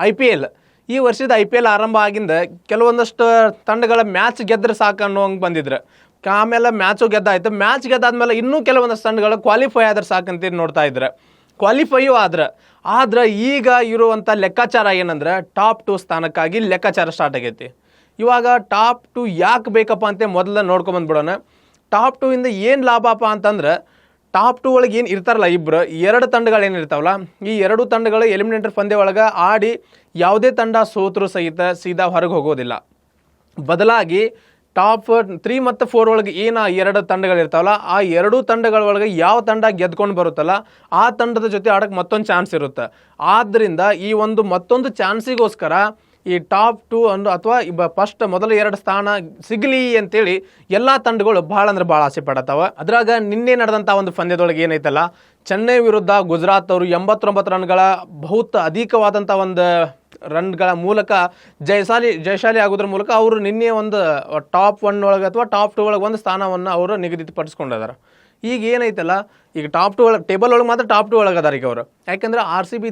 IPL ಈ ವರ್ಷದ IPL ಆರಂಭ ಆಗಿಂದ ಕೆಲವೊಂದಷ್ಟು ತಂಡಗಳ ಮ್ಯಾಚ್ ಗೆದ್ರೆ ಸಾಕು ಅನ್ನೋಂಗೆ ಬಂದಿದ್ರು. ಆಮೇಲೆ ಮ್ಯಾಚು ಗೆದ್ದಾಯ್ತು. ಮ್ಯಾಚ್ ಗೆದ್ದಾದ್ಮೇಲೆ ಇನ್ನೂ ಕೆಲವೊಂದಷ್ಟು ತಂಡಗಳು ಕ್ವಾಲಿಫೈ ಆದ್ರೆ ಸಾಕಂತ ನೋಡ್ತಾ ಇದ್ರೆ, ಕ್ವಾಲಿಫೈಯೂ ಆದ್ರೆ ಈಗ ಇರುವಂಥ ಲೆಕ್ಕಾಚಾರ ಏನಂದ್ರೆ ಟಾಪ್ 2 ಸ್ಥಾನಕ್ಕಾಗಿ ಲೆಕ್ಕಾಚಾರ ಸ್ಟಾರ್ಟ್ ಆಗೈತಿ. ಇವಾಗ ಟಾಪ್ 2 ಯಾಕೆ ಬೇಕಪ್ಪ ಅಂತ ಮೊದಲ ನೋಡ್ಕೊಂಬಂದ್ಬಿಡೋಣ. ಟಾಪ್ 2 ಇಂದ ಏನು ಲಾಭಪ್ಪ ಅಂತಂದ್ರೆ, ಟಾಪ್ 2 ಒಳಗೆ ಏನು ಇರ್ತಾರಲ್ಲ ಎರಡು ತಂಡಗಳು ಏನಿರ್ತಾವಲ್ಲ, ಈ ಎರಡು ತಂಡಗಳು ಎಲಿಮಿನೇಟರ್ ಪಂದ್ಯ ಒಳಗೆ ಆಡಿ ಯಾವುದೇ ತಂಡ ಸೋತರೂ ಸಹಿತ ಸೀದಾ ಹೊರಗೆ ಹೋಗೋದಿಲ್ಲ. ಬದಲಾಗಿ ಟಾಪ್ 3 ಮತ್ತು 4 ಒಳಗೆ ಏನು ಎರಡು ತಂಡಗಳಿರ್ತಾವಲ್ಲ, ಆ ಎರಡೂ ತಂಡಗಳ ಒಳಗೆ ಯಾವ ತಂಡ ಗೆದ್ಕೊಂಡು ಬರುತ್ತಲ್ಲ ಆ ತಂಡದ ಜೊತೆ ಆಡೋಕ್ಕೆ ಮತ್ತೊಂದು ಚಾನ್ಸ್ ಇರುತ್ತೆ. ಆದ್ದರಿಂದ ಈ ಒಂದು ಮತ್ತೊಂದು ಚಾನ್ಸಿಗೋಸ್ಕರ ಈ ಟಾಪ್ 2 ಅಥವಾ ಮೊದಲ 2 ಸ್ಥಾನ ಸಿಗಲಿ ಅಂತೇಳಿ ಎಲ್ಲ ತಂಡಗಳು ಭಾಳ ಅಂದ್ರೆ ಭಾಳ ಆಸೆ ಪಡತ್ತಾವ. ಅದ್ರಾಗ ನಿನ್ನೆ ನಡೆದಂಥ ಒಂದು ಪಂದ್ಯದೊಳಗೆ ಏನೈತಲ್ಲ, ಚೆನ್ನೈ ವಿರುದ್ಧ ಗುಜರಾತ್ ಅವರು 89 ರನ್ಗಳ ಬಹುತ್ ಅಧಿಕವಾದಂಥ ಒಂದು ರನ್ಗಳ ಮೂಲಕ ಜಯಶಾಲಿ ಆಗೋದ್ರ ಮೂಲಕ ಅವರು ನಿನ್ನೆ ಒಂದು ಟಾಪ್ 1 ಒಳಗೆ ಅಥವಾ ಟಾಪ್ 2 ಒಳಗೆ ಒಂದು ಸ್ಥಾನವನ್ನು ಅವರು ನಿಗದಿಪಡಿಸ್ಕೊಂಡಿದ್ದಾರೆ. ಈಗ ಏನೈತಲ್ಲ, ಈಗ ಟಾಪ್ 2 ಒಳಗೆ ಟೇಬಲ್ ಒಳಗೆ ಮಾತ್ರ ಟಾಪ್ 2 ಒಳಗೆ ಅದಾರ ಈಗ ಅವರು. ಯಾಕೆಂದ್ರೆ RCB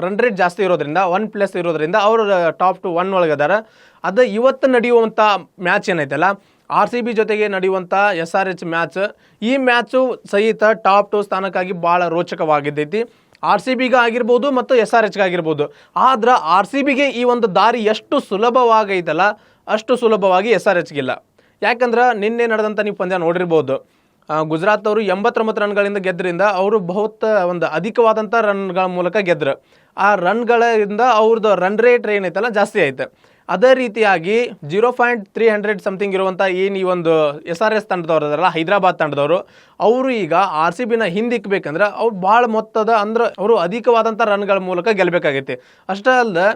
ರನ್ ರೇಟ್ ಜಾಸ್ತಿ ಇರೋದ್ರಿಂದ 1+ ಇರೋದ್ರಿಂದ ಅವರು ಟಾಪ್ 1 ಒಳಗೆ ಅದಾರ. ಅದು ಇವತ್ತು ನಡೆಯುವಂಥ ಮ್ಯಾಚ್ ಏನೈತಲ್ಲ, RCB ಜೊತೆಗೆ ನಡೆಯುವಂಥ SRH ಮ್ಯಾಚ್, ಈ ಮ್ಯಾಚು ಸಹಿತ ಟಾಪ್ 2 ಸ್ಥಾನಕ್ಕಾಗಿ ಭಾಳ ರೋಚಕವಾಗಿದ್ದೈತಿ. RCBಗೆ ಆಗಿರ್ಬೋದು ಮತ್ತು SRHಗೆ ಆಗಿರ್ಬೋದು. ಆದ್ರೆ RCBಗೆ ಈ ಒಂದು ದಾರಿ ಎಷ್ಟು ಸುಲಭವಾಗೈತಲ್ಲ ಅಷ್ಟು ಸುಲಭವಾಗಿ SRHಗಿಲ್ಲ. ಯಾಕಂದ್ರೆ ನಿನ್ನೆ ನಡೆದಂಥ ನೀವು ಪಂದ್ಯ ನೋಡಿರ್ಬೋದು, ಗುಜರಾತ್ ಅವರು 89 ರನ್ಗಳಿಂದ ಗೆದ್ದರಿಂದ ಅವರು ಒಂದು ಅಧಿಕವಾದಂಥ ರನ್ಗಳ ಮೂಲಕ ಗೆದ್ರು. ಆ ರನ್ಗಳಿಂದ ಅವ್ರದ್ದು ರನ್ ರೇಟ್ ಏನೈತಲ್ಲ ಜಾಸ್ತಿ ಐತೆ. ಅದೇ ರೀತಿಯಾಗಿ 0.300 ಸಮಥಿಂಗ್ ಇರುವಂಥ ಏನು ಈ ಒಂದು SRH ತಂಡದವ್ರು ಅದರಲ್ಲ, ಹೈದರಾಬಾದ್ ತಂಡದವರು, ಅವರು ಈಗ RCBನ ಹಿಂದಿಕ್ಕಬೇಕಂದ್ರೆ ಅವ್ರು ಭಾಳ ಮೊತ್ತದ ಅಂದ್ರೆ ಅವರು ಅಧಿಕವಾದಂಥ ರನ್ಗಳ ಮೂಲಕ ಗೆಲ್ಲಬೇಕಾಗೈತಿ. ಅಷ್ಟೇ ಅಲ್ಲದೆ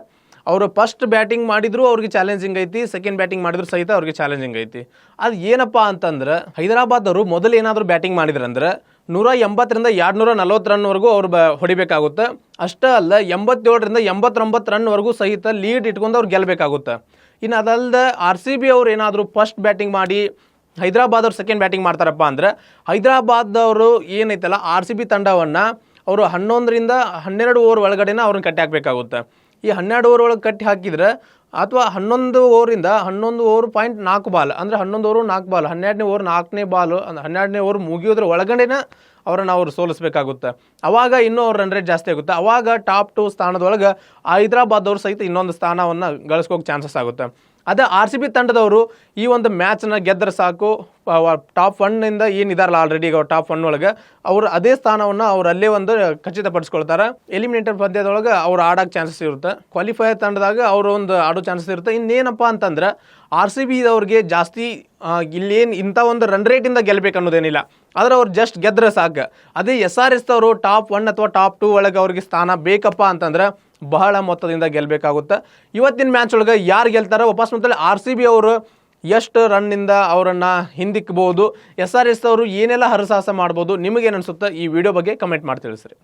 ಅವರು ಫಸ್ಟ್ ಬ್ಯಾಟಿಂಗ್ ಮಾಡಿದ್ರು ಅವ್ರಿಗೆ ಚಾಲೆಂಜಿಂಗ್ ಐತಿ, ಸೆಕೆಂಡ್ ಬ್ಯಾಟಿಂಗ್ ಮಾಡಿದ್ರು ಸಹಿತ ಅವ್ರಿಗೆ ಚಾಲೆಂಜಿಂಗ್ ಐತಿ. ಅದು ಏನಪ್ಪ ಅಂತಂದ್ರೆ, ಹೈದರಾಬಾದ್ ಅವರು ಮೊದಲು ಏನಾದರೂ ಬ್ಯಾಟಿಂಗ್ ಮಾಡಿದ್ರಂದ್ರೆ 180ರಿಂದ 240 ರನ್ವರೆಗೂ ಅವ್ರು ಹೊಡಿಬೇಕಾಗುತ್ತೆ. ಅಷ್ಟೇ ಅಲ್ಲ 87ರಿಂದ 89 ರನ್ವರೆಗೂ ಸಹಿತ ಲೀಡ್ ಇಟ್ಕೊಂಡು ಅವ್ರು ಗೆಲ್ಲಬೇಕಾಗುತ್ತೆ. ಇನ್ನು ಅದಲ್ಲದೆ RCB ಅವ್ರು ಏನಾದರೂ ಫಸ್ಟ್ ಬ್ಯಾಟಿಂಗ್ ಮಾಡಿ ಹೈದರಾಬಾದ್ ಅವ್ರು ಸೆಕೆಂಡ್ ಬ್ಯಾಟಿಂಗ್ ಮಾಡ್ತಾರಪ್ಪ ಅಂದ್ರೆ, ಹೈದರಾಬಾದ್ ಅವರು ಏನೈತಲ್ಲ RCB ತಂಡವನ್ನು ಅವರು 11ರಿಂದ 12 ಓವರ್ ಒಳಗಡೆನ ಅವ್ರನ್ನ ಕಟ್ಟಿ ಹಾಕಬೇಕಾಗುತ್ತೆ. ಈ 12 ಓವರ್ ಒಳಗೆ ಕಟ್ಟಿ ಹಾಕಿದ್ರೆ ಅಥವಾ 11 ಓವರಿಂದ 11 ಓವರ್ .4 ಬಾಲ್ ಅಂದರೆ 11 ಓವರ್ 4 ಬಾಲ್, 12ನೇ ಓವರ್ 4ನೇ ಬಾಲು, 12ನೇ ಓವರ್ ಮುಗಿಯೋದ್ರ ಒಳಗಡೆನ ಅವ್ರು ಸೋಲಿಸಬೇಕಾಗುತ್ತೆ. ಅವಾಗ ಇನ್ನೂ ಅವ್ರ ರನ್ ರೇಟ್ ಜಾಸ್ತಿ ಆಗುತ್ತೆ. ಅವಾಗ ಟಾಪ್ 2 ಸ್ಥಾನದೊಳಗೆ ಹೈದರಾಬಾದ್ ಅವ್ರು ಸಹಿತ ಇನ್ನೊಂದು ಸ್ಥಾನವನ್ನು ಗಳಿಸ್ಕೋಕೆ ಚಾನ್ಸಸ್ ಆಗುತ್ತೆ. ಅದೇ RCB ತಂಡದವರು ಈ ಒಂದು ಮ್ಯಾಚ್ನ ಗೆದ್ದರೆ ಸಾಕು, ಟಾಪ್ 1 ಏನಿದಾರಲ್ಲ ಆಲ್ರೆಡಿ ಈಗ ಟಾಪ್ 1 ಒಳಗೆ ಅವರು ಅದೇ ಸ್ಥಾನವನ್ನು ಅವ್ರು ಅಲ್ಲೇ ಒಂದು ಖಚಿತಪಡಿಸ್ಕೊಳ್ತಾರೆ. ಎಲಿಮಿನೇಟರ್ ಪಂದ್ಯದೊಳಗೆ ಅವ್ರು ಆಡೋಕ್ಕೆ ಚಾನ್ಸಸ್ ಇರುತ್ತೆ. ಕ್ವಾಲಿಫೈಯರ್ ತಂಡದಾಗ ಅವರು ಒಂದು ಆಡೋ ಚಾನ್ಸಸ್ ಇರುತ್ತೆ. ಇನ್ನೇನಪ್ಪ ಅಂತಂದ್ರೆ RCB ಅವ್ರಿಗೆ ಜಾಸ್ತಿ ಇಲ್ಲೇನು ಇಂಥ ಒಂದು ರನ್ ರೇಟಿಂದ ಗೆಲ್ಲಬೇಕು ಅನ್ನೋದೇನಿಲ್ಲ, ಆದರೆ ಅವ್ರು ಜಸ್ಟ್ ಗೆದ್ರೆ ಸಾಕು. ಅದೇ SRH ಅವರು ಟಾಪ್ 1 ಅಥವಾ ಟಾಪ್ 2 ಒಳಗೆ ಅವ್ರಿಗೆ ಸ್ಥಾನ ಬೇಕಪ್ಪ ಅಂತಂದ್ರೆ ಬಹಳ ಮೊತ್ತದಿಂದ ಗೆಲ್ಲಬೇಕಾಗುತ್ತೆ. ಇವತ್ತಿನ ಮ್ಯಾಚ್ ಒಳಗೆ ಯಾರು ಗೆಲ್ತಾರೋ ವಾಪಸ್ ಮತ್ತೆ RCB ಅವರು ಎಷ್ಟು ರನ್ನಿಂದ ಅವರನ್ನು ಹಿಂದಿಕ್ಕಬಹುದು, SRH ಅವರು ಏನೆಲ್ಲ ಹರಸಾಹಸ ಮಾಡ್ಬೋದು, ನಿಮಗೇನು ಅನಿಸುತ್ತೆ ಈ ವಿಡಿಯೋ ಬಗ್ಗೆ ಕಮೆಂಟ್ ಮಾಡಿ ತಿಳಿಸ್ರಿ.